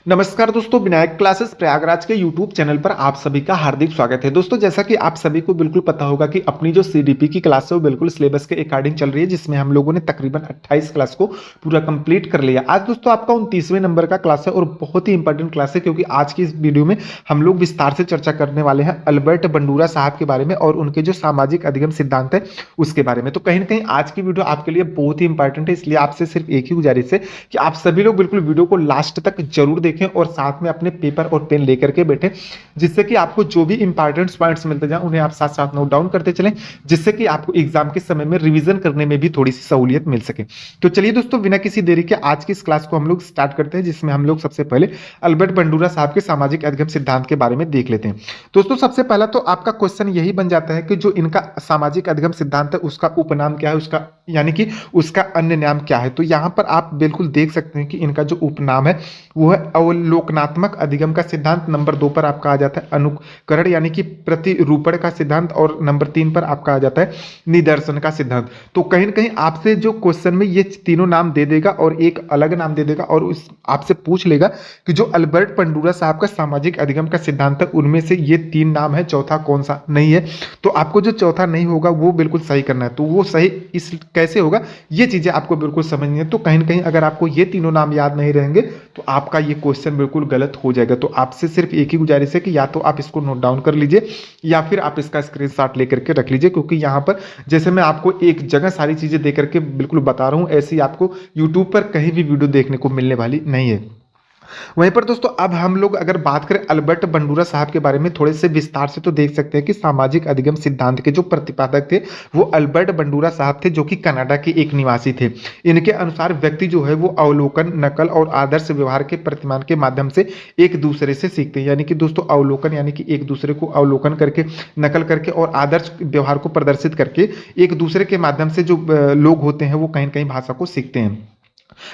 नमस्कार दोस्तों, विनायक क्लासेस प्रयागराज के यूट्यूब चैनल पर आप सभी का हार्दिक स्वागत है। दोस्तों, जैसा कि आप सभी को बिल्कुल पता होगा कि अपनी जो सीडीपी की क्लास है वो बिल्कुल सिलेबस के अकॉर्डिंग चल रही है, जिसमें हम लोगों ने तकरीबन 28 क्लास को पूरा कंप्लीट कर लिया। आज दोस्तों आपका 29वें नंबर का क्लास है और बहुत ही इंपॉर्टेंट क्लास है, क्योंकि आज की इस वीडियो में हम लोग विस्तार से चर्चा करने वाले हैं अल्बर्ट बंडूरा साहब के बारे में और उनके जो सामाजिक अधिगम सिद्धांत है उसके बारे में। तो कहीं ना कहीं आज की वीडियो आपके लिए बहुत ही इंपॉर्टेंट है, इसलिए आपसे सिर्फ एक ही गुजारिश है कि आप सभी लोग बिल्कुल वीडियो को लास्ट तक जरूर देखें और साथ में अपने पेपर और पेन लेकर के बैठे, जिससे कि आपको जो भी इंपॉर्टेंट पॉइंट्स मिलते जाएं उन्हें आप साथ साथ नोट डाउन करते चलें, जिससे कि आपको एग्जाम के समय में रिवीजन करने में भी थोड़ी सी सहूलियत मिल सके। तो चलिए दोस्तों, बिना किसी देरी के आज की इस क्लास को हम लोग स्टार्ट करते हैं, जिसमें हम लोग सबसे पहले अल्बर्ट बंडूरा साहब के सामाजिक अधिगम सिद्धांत के बारे में देख लेते हैं। दोस्तों, सबसे पहला तो आपका क्वेश्चन यही बन जाता है कि जो इनका सामाजिक अधिगम सिद्धांत है उसका उपनाम क्या है, उसका यानी कि उसका अन्य नाम क्या है। तो यहां पर आप बिल्कुल देख सकते हैं कि इनका जो उपनाम है वो है अवलोकनात्मक अधिगम का सिद्धांत। नंबर 2 पर आपका आ जाता है अनुकरण यानी कि प्रतिरूपण का सिद्धांत, और नंबर 3 पर आपका आ जाता है निदर्शन का सिद्धांत। तो कहीं ना कहीं आपसे जो क्वेश्चन में ये तीनों नाम दे देगा और एक अलग नाम दे देगा और उस आपसे पूछ लेगा कि जो अल्बर्ट बंडूरा साहब का सामाजिक अधिगम का सिद्धांत है उनमें से ये 3 नाम है, चौथा कौन सा नहीं है। तो आपको जो चौथा नहीं होगा वो बिल्कुल सही करना है। तो वो सही इस कैसे होगा, ये चीजें आपको बिल्कुल समझनी है। तो कहीं ना कहीं अगर आपको ये तीनों नाम याद नहीं रहेंगे तो आपका ये क्वेश्चन बिल्कुल गलत हो जाएगा। तो आपसे सिर्फ एक ही गुजारिश है कि या तो आप इसको नोट डाउन कर लीजिए या फिर आप इसका स्क्रीनशॉट लेकर के रख लीजिए, क्योंकि यहाँ पर जैसे मैं आपको एक जगह सारी चीजें दे करके बिल्कुल बता रहा हूँ, ऐसी आपको यूट्यूब पर कहीं भी वीडियो देखने को मिलने वाली नहीं है। वहीं पर दोस्तों अब हम लोग अगर बात करें अल्बर्ट बंडूरा साहब के बारे में थोड़े से विस्तार से, तो देख सकते हैं कि सामाजिक अधिगम सिद्धांत के जो प्रतिपादक थे वो अल्बर्ट बंडूरा साहब थे, जो कि कनाडा के एक निवासी थे। इनके अनुसार व्यक्ति जो है वो अवलोकन, नकल और आदर्श व्यवहार के प्रतिमान के माध्यम से एक दूसरे से सीखते हैं। यानी कि दोस्तों अवलोकन यानी कि एक दूसरे को अवलोकन करके, नकल करके और आदर्श व्यवहार को प्रदर्शित करके एक दूसरे के माध्यम से जो लोग होते हैं वो कहीं ना कहीं भाषा को सीखते हैं।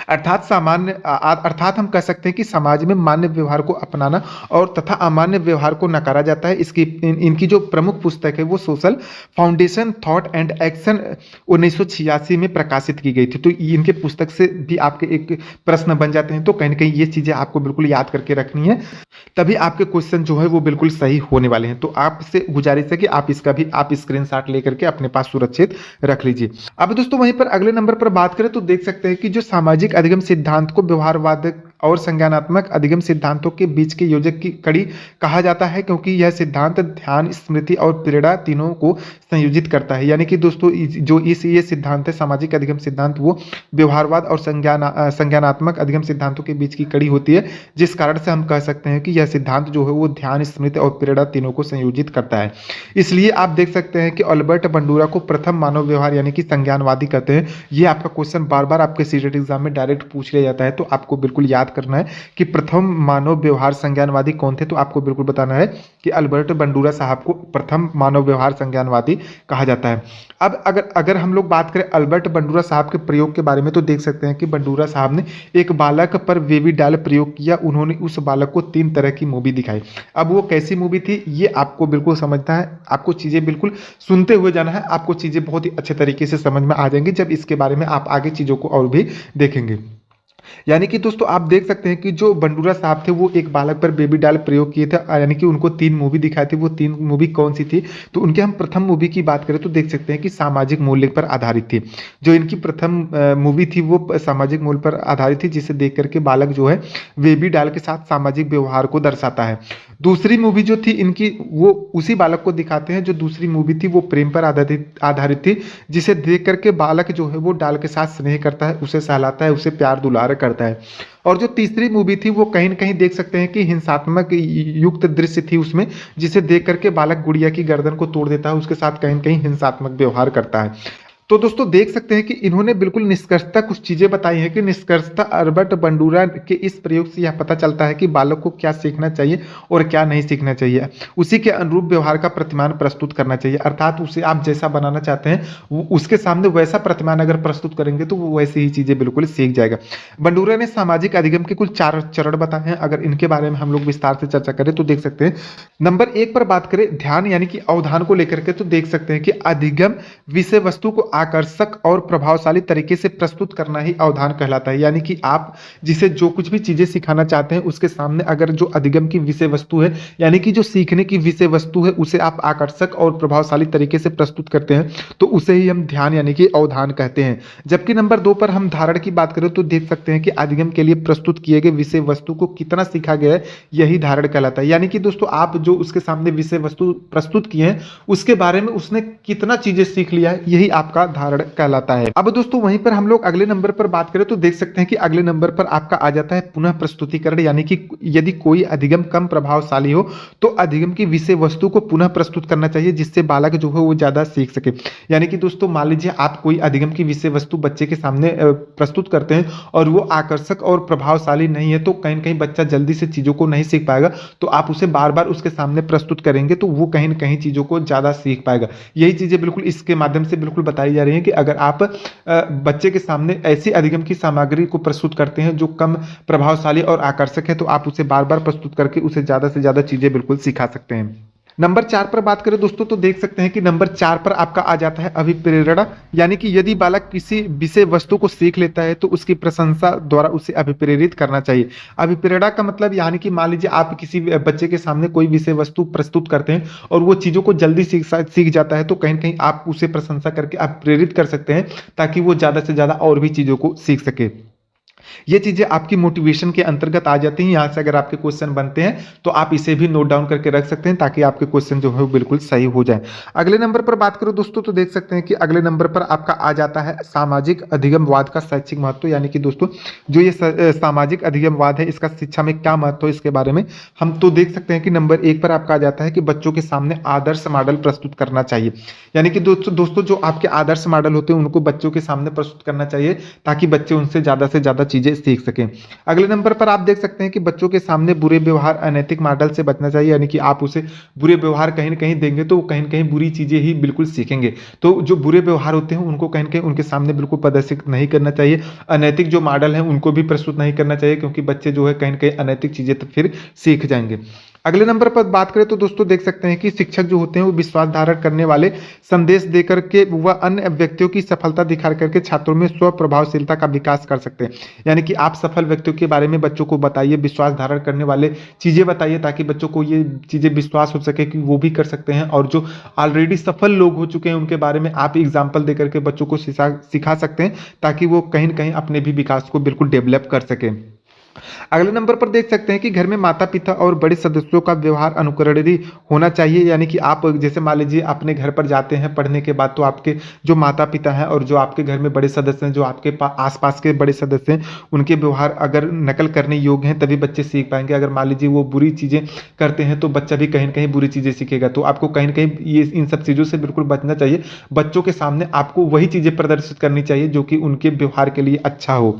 अर्थात हम कह सकते हैं कि समाज में मान्य व्यवहार को अपनाना और तथा अमान्य व्यवहार को नकारा जाता है। इनकी जो प्रमुख पुस्तक है वो social foundation thought and action 1986 में प्रकाशित की गई थी। तो इनके पुस्तक से भी आपके एक प्रश्न बन जाते हैं। तो कहीं ना कहीं ये चीजें आपको बिल्कुल याद करके रखनी है, तभी आपके क्वेश्चन जो है वो बिल्कुल सही होने वाले हैं। तो आपसे गुजारिश है कि आप इसका भी आप स्क्रीनशॉट लेकर के अपने पास सुरक्षित रख लीजिए। अब दोस्तों वहीं पर अगले नंबर पर बात करें तो देख सकते हैं कि जो सामाजिक अधिगम सिद्धांत को व्यवहारवाद और संज्ञानात्मक अधिगम सिद्धांतों के बीच के योजक की कड़ी कहा जाता है, क्योंकि यह सिद्धांत ध्यान, स्मृति और प्रेरणा तीनों को संयोजित करता है। यानी कि दोस्तों जो ये सिद्धांत है सामाजिक अधिगम सिद्धांत वो व्यवहारवाद और संज्ञानात्मक अधिगम सिद्धांतों के बीच की कड़ी होती है, जिस कारण से हम कह सकते हैं कि यह सिद्धांत जो है वो ध्यान, स्मृति और प्रेरणा तीनों को संयोजित करता है। इसलिए आप देख सकते हैं कि अल्बर्ट बंडूरा को प्रथम मानव व्यवहार यानी कि संज्ञानवादी कहते हैं। ये आपका क्वेश्चन बार बार आपके सीटेट एग्जाम में डायरेक्ट पूछ लिया जाता है, तो आपको बिल्कुल याद करना है कि प्रथम मानव व्यवहार संज्ञानवादी कौन थे। तो आपको बिल्कुल बताना है कि अल्बर्ट बंडूरा साहब को प्रथम मानव व्यवहार संज्ञानवादी कहा जाता है। अब अगर हम लोग बात करें अल्बर्ट बंडूरा साहब के प्रयोग के बारे में, तो देख सकते हैं कि बंडूरा साहब ने एक बालक पर बेबी डॉल प्रयोग किया। उन्होंने उस बालक को 3 तरह की मूवी दिखाई। अब वो कैसी मूवी थी ये आपको बिल्कुल समझना है, आपको चीजें बिल्कुल सुनते हुए जाना है, आपको चीजें बहुत ही अच्छे तरीके से समझ में आ जाएंगी जब इसके बारे में आप आगे चीजों को और भी देखेंगे। यानी कि दोस्तों आप देख सकते हैं कि जो बंडूरा साहब थे वो एक बालक पर बेबी डॉल प्रयोग किए थे, यानी कि उनको 3 मूवी दिखाई थी। वो 3 मूवी कौन सी थी, तो उनके हम प्रथम मूवी की बात करें तो देख सकते हैं कि सामाजिक मूल्य पर आधारित थी। जो इनकी प्रथम मूवी थी वो सामाजिक मूल्य पर आधारित थी, जिसे देख करके बालक जो है बेबी डॉल के साथ सामाजिक व्यवहार को दर्शाता है। दूसरी मूवी जो थी इनकी वो उसी बालक को दिखाते हैं। जो दूसरी मूवी थी वो प्रेम पर आधारित थी, जिसे देख करके बालक जो है वो डॉल के साथ स्नेह करता है, उसे सहलाता है, उसे प्यार दुलार करता है। और जो तीसरी मूवी थी वो कहीं न कहीं देख सकते हैं कि हिंसात्मक युक्त दृश्य थी उसमें, जिसे देख करके बालक गुड़िया की गर्दन को तोड़ देता है, उसके साथ कहीं न कहीं हिंसात्मक व्यवहार करता है। तो दोस्तों देख सकते हैं कि इन्होंने बिल्कुल निष्कर्षता कुछ चीजें बताई हैं कि निष्कर्षता अल्बर्ट बंडूरा के इस प्रयोग से यह पता चलता है कि बालक को क्या सीखना चाहिए और क्या नहीं सीखना चाहिए, उसी के अनुरूप व्यवहार का प्रतिमान प्रस्तुत करना चाहिए। अर्थात उसे आप जैसा बनाना चाहते हैं उसके सामने वैसा प्रतिमान अगर प्रस्तुत करेंगे तो वो वैसी ही चीजें बिल्कुल सीख जाएगा। बंडूरा ने सामाजिक अधिगम के कुल 4 चरण बताए हैं। अगर इनके बारे में हम लोग विस्तार से चर्चा करें तो देख सकते हैं नंबर 1 पर बात करें ध्यान यानी कि अवधान को लेकर के, तो देख सकते हैं कि अधिगम विषय वस्तु को आकर्षक और प्रभावशाली तरीके से प्रस्तुत करना ही अवधान कहलाता है। यानी कि आप जिसे जो कुछ भी चीजें सिखाना चाहते हैं उसके सामने अगर जो अधिगम की विषय वस्तु है, यानी कि जो सीखने की विषय वस्तु है, उसे आप आकर्षक और प्रभावशाली तरीके से प्रस्तुत करते हैं तो उसे ही हम ध्यान यानी कि अवधान कहते हैं। जबकि नंबर 2 पर हम धारण की बात करें तो देख सकते हैं कि अधिगम के लिए प्रस्तुत किए गए विषय वस्तु को कितना सीखा गया है, यही धारण कहलाता है। यानी कि दोस्तों आप जो उसके सामने विषय वस्तु प्रस्तुत किए हैं उसके बारे में उसने कितना चीजें सीख लिया है, यही आपका धारण कहलाता है। अब दोस्तों वहीं पर हम लोग अगले नंबर पर बात करें तो देख सकते हैं कि अगले नंबर पर आपका आ जाता है पुनः प्रस्तुतिकरण। यानी कि यदि कोई अधिगम कम प्रभावशाली हो तो अधिगम की विषय वस्तु को पुनः प्रस्तुत करना चाहिए, जिससे बालक जो है वो ज्यादा सीख सके। यानी कि दोस्तों मान लीजिए आप कोई अधिगम की विषय वस्तु बच्चे के सामने प्रस्तुत करते हैं और वो आकर्षक और प्रभावशाली नहीं है तो कहीं न कहीं बच्चा जल्दी से चीजों को नहीं सीख पाएगा। तो आप उसे बार बार उसके सामने प्रस्तुत करेंगे तो वो कहीं न कहीं चीजों को ज्यादा सीख पाएगा। यही चीजें बिल्कुल इसके माध्यम से बिल्कुल बताई जा रही हैं कि अगर आप बच्चे के सामने ऐसी अधिगम की सामग्री को प्रस्तुत करते हैं जो कम प्रभावशाली और आकर्षक है तो आप उसे बार बार प्रस्तुत करके उसे ज्यादा से ज्यादा चीजें बिल्कुल सिखा सकते हैं। नंबर 4 पर बात करें दोस्तों तो देख सकते हैं कि नंबर 4 पर आपका आ जाता है अभिप्रेरणा। यानी कि यदि बालक किसी विषय वस्तु को सीख लेता है तो उसकी प्रशंसा द्वारा उसे अभिप्रेरित करना चाहिए। अभिप्रेरणा का मतलब यानी कि मान लीजिए आप किसी बच्चे के सामने कोई विषय वस्तु प्रस्तुत करते हैं और वो चीजों को जल्दी सीख जाता है तो कहीं ना कहीं आप उसे प्रशंसा करके आप प्रेरित कर सकते हैं ताकि वो ज्यादा से ज्यादा और भी चीजों को सीख सके। ये चीजें आपकी मोटिवेशन के अंतर्गत आ जाती हैं। यहां से अगर आपके क्वेश्चन बनते हैं तो आप इसे भी नोट डाउन करके रख सकते हैं ताकि आपके क्वेश्चन जो है वो बिल्कुल सही हो जाए। अगले नंबर पर बात करो दोस्तों तो देख सकते हैं कि अगले नंबर पर आपका आ जाता है सामाजिक अधिगमवाद का शैक्षिक महत्व। यानी कि दोस्तों जो ये सामाजिक अधिगमवाद है इसका शिक्षा में क्या महत्व है इसके बारे में हम तो देख सकते हैं कि नंबर 1 पर आपका आ जाता है कि बच्चों के सामने आदर्श मॉडल प्रस्तुत करना चाहिए। यानी कि दोस्तों जो आपके आदर्श मॉडल होते हैं उनको बच्चों के सामने प्रस्तुत करना चाहिए ताकि बच्चे उनसे ज्यादा से ज्यादा चीजें सीख सकें। अगले नंबर पर आप देख सकते हैं कि बच्चों के सामने बुरे व्यवहार अनैतिक मॉडल से बचना चाहिए। यानी कि आप उसे बुरे व्यवहार कहीं ना कहीं देंगे तो वो कहीं ना कहीं बुरी चीजें ही बिल्कुल सीखेंगे। तो जो बुरे व्यवहार होते हैं उनको कहीं ना कहीं उनके सामने बिल्कुल प्रदर्शित नहीं करना चाहिए। अनैतिक जो मॉडल है उनको भी प्रस्तुत नहीं करना चाहिए क्योंकि बच्चे जो है कहीं ना कहीं अनैतिक चीजें तो फिर सीख जाएंगे। अगले नंबर पर बात करें तो दोस्तों देख सकते हैं कि शिक्षक जो होते हैं वो विश्वास धारण करने वाले संदेश देकर के वह अन्य व्यक्तियों की सफलता दिखा करके छात्रों में स्व प्रभावशीलता का विकास कर सकते हैं। यानी कि आप सफल व्यक्तियों के बारे में बच्चों को बताइए, विश्वास धारण करने वाले चीजें बताइए ताकि बच्चों को ये चीजें विश्वास हो सके कि वो भी कर सकते हैं। और जो ऑलरेडी सफल लोग हो चुके हैं उनके बारे में आप एग्जाम्पल देकर के बच्चों को सिखा सकते हैं ताकि वो कहीं ना कहीं अपने भी विकास को बिल्कुल डेवलप कर सके। अगले नंबर पर देख सकते हैं कि घर में माता पिता और बड़े सदस्यों का व्यवहार अनुकरणीय होना चाहिए। यानी कि आप जैसे मान लीजिए अपने घर पर जाते हैं पढ़ने के बाद तो आपके जो माता पिता हैं और जो आपके घर में बड़े सदस्य हैं, जो आपके आसपास के बड़े सदस्य हैं, उनके व्यवहार अगर नकल करने योग्य हैं तभी बच्चे सीख पाएंगे। अगर मान लीजिए वो बुरी चीज़ें करते हैं तो बच्चा भी कहीं ना कहीं बुरी चीज़ें सीखेगा। तो आपको कहीं ना कहीं ये इन सब चीज़ों से बिल्कुल बचना चाहिए। बच्चों के सामने आपको वही चीज़ें प्रदर्शित करनी चाहिए जो कि उनके व्यवहार के लिए अच्छा हो।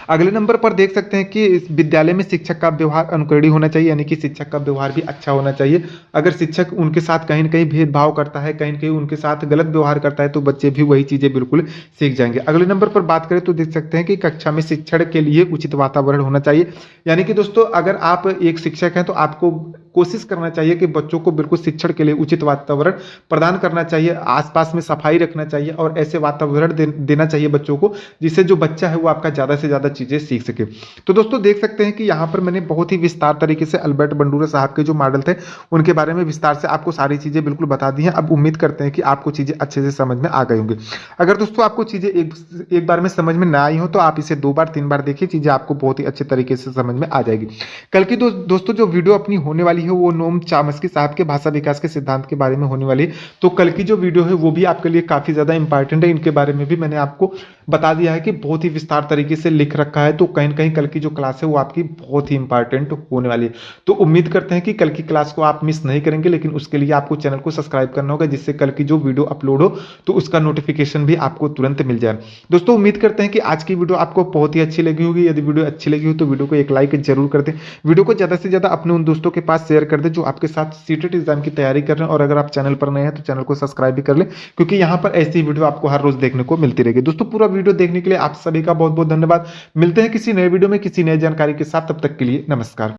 अगले नंबर पर देख सकते हैं कि इस विद्यालय में शिक्षक का व्यवहार अनुकरणीय होना चाहिए। यानी कि शिक्षक का व्यवहार भी अच्छा होना चाहिए। अगर शिक्षक उनके साथ कहीं ना कहीं भेदभाव करता है, कहीं ना कहीं उनके साथ गलत व्यवहार करता है तो बच्चे भी वही चीजें बिल्कुल सीख जाएंगे। अगले नंबर पर बात करें तो देख सकते हैं कि कक्षा में शिक्षण के लिए उचित वातावरण होना चाहिए। यानी कि दोस्तों अगर आप एक शिक्षक हैं तो आपको कोशिश करना चाहिए कि बच्चों को बिल्कुल शिक्षण के लिए उचित वातावरण प्रदान करना चाहिए, आसपास में सफाई रखना चाहिए और ऐसे वातावरण देना चाहिए बच्चों को जिससे जो बच्चा है वो आपका ज़्यादा से ज़्यादा चीज़ें सीख सके। तो दोस्तों देख सकते हैं कि यहाँ पर मैंने बहुत ही विस्तार तरीके से अल्बर्ट बंडूरा साहब के जो मॉडल थे उनके बारे में विस्तार से आपको सारी चीज़ें बिल्कुल बता दी हैं। अब उम्मीद करते हैं कि आपको चीज़ें अच्छे से समझ में आ गई होंगी। अगर दोस्तों आपको चीज़ें एक बार में समझ में ना आई हो तो आप इसे 2 बार 3 बार देखिए, चीज़ें आपको बहुत ही अच्छे तरीके से समझ में आ जाएगी। कल की दोस्तों जो वीडियो अपनी होने वाली है वो नोम चॉम्स्की साहब के भाषा विकास के सिद्धांत के बारे में होने वाली है। तो कल की जो वीडियो है वो भी आपके लिए काफी ज्यादा इंपॉर्टेंट है। इनके बारे में भी मैंने आपको बता दिया है कि बहुत ही विस्तार तरीके से लिख रखा है। तो कहीं ना कहीं कल की जो क्लास है वो आपकी बहुत ही इंपॉर्टेंट होने वाली है। तो उम्मीद करते हैं कि कल की क्लास को आप मिस नहीं करेंगे, लेकिन उसके लिए आपको चैनल को सब्सक्राइब करना होगा जिससे कल की जो वीडियो अपलोड हो तो उसका नोटिफिकेशन भी आपको तुरंत मिल जाए। दोस्तों उम्मीद करते हैं कि आज की वीडियो आपको बहुत ही अच्छी लगी होगी। यदि वीडियो अच्छी लगी हो तो वीडियो को एक लाइक जरूर कर दें। वीडियो को ज्यादा से ज्यादा अपने उन दोस्तों के पास शेयर कर दें जो आपके साथ सीटेट एग्जाम की तैयारी कर रहे हैं। और अगर आप चैनल पर नए हैं तो चैनल को सब्सक्राइब भी कर लें क्योंकि यहाँ पर ऐसी वीडियो आपको हर रोज देखने को मिलती रहेगी। दोस्तों पूरा वीडियो देखने के लिए आप सभी का बहुत बहुत धन्यवाद। मिलते हैं किसी नए वीडियो में किसी नई जानकारी के साथ, तब तक के लिए नमस्कार।